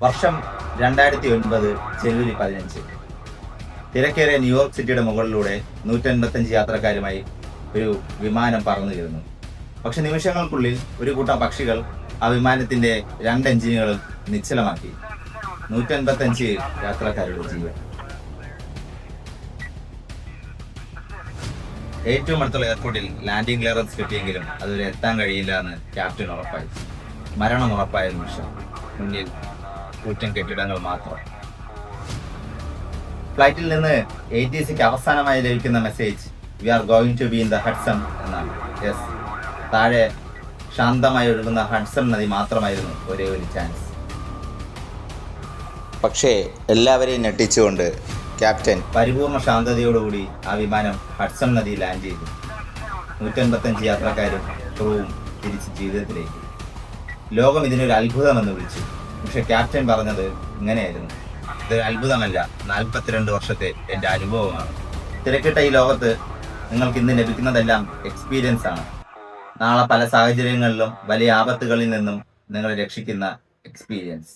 വർഷം 2009 ജനുവരി 15. തിരക്കേറിയ ന്യൂയോർക്ക് സിറ്റിയുടെ മുകളിലൂടെ 185 യാത്രക്കാരുമായി ഒരു വിമാനം പറന്നുയരുന്നു. പക്ഷെ നിമിഷങ്ങൾക്കുള്ളിൽ ഒരു കൂട്ടം പക്ഷികൾ ആ വിമാനത്തിന്റെ 2 എഞ്ചിനുകളും നിശ്ചലമാക്കി 185 യാത്രക്കാരുടെ ജീവൻ. ഏറ്റവും അടുത്തുള്ള എയർപോർട്ടിൽ ലാൻഡിംഗ് ക്ലിയറൻസ് കിട്ടിയെങ്കിലും അതുവരെ എത്താൻ കഴിയില്ല എന്ന് ക്യാപ്റ്റൻ ഉറപ്പായി. മരണം ഉറപ്പായ നിമിഷം. മുന്നിൽ കൂറ്റൻ കെട്ടിടങ്ങൾ മാത്രം. ഫ്ലൈറ്റിൽ നിന്ന് ATCക്ക് അവസാനമായി ലഭിക്കുന്ന message we are going to be in the Hudson എന്നാണ്. യെസ്, താഴെ ശാന്തമായി ഒഴുകുന്ന ഹഡ്സൺ നദി മാത്രമായിരുന്നു ഒരേ ഒരു ചാൻസ്. പക്ഷേ എല്ലാവരെയും ഞെട്ടിച്ചുകൊണ്ട് ക്യാപ്റ്റൻ പരിപൂർണ ശാന്തതയോടുകൂടി ആ വിമാനം ഹഡ്സൺ നദി ലാൻഡ് ചെയ്തു. 185 യാത്രക്കാരും ക്രൂവും തിരിച്ച് ജീവിതത്തിലേക്ക്. ലോകം ഇതിനൊരു അത്ഭുതമെന്ന് വിളിച്ചു. പക്ഷെ ക്യാപ്റ്റൻ പറഞ്ഞത് ഇങ്ങനെയായിരുന്നു: ഇതൊരു അത്ഭുതമല്ല, 42 വർഷത്തെ എൻ്റെ അനുഭവമാണ്. തിരക്കിട്ട ഈ ലോകത്ത് നിങ്ങൾക്ക് ഇന്ന് ലഭിക്കുന്നതെല്ലാം എക്സ്പീരിയൻസ് ആണ്. നാളെ പല സാഹചര്യങ്ങളിലും വലിയ ആപത്തുകളിൽ നിന്നും നിങ്ങളെ രക്ഷിക്കുന്ന എക്സ്പീരിയൻസ്.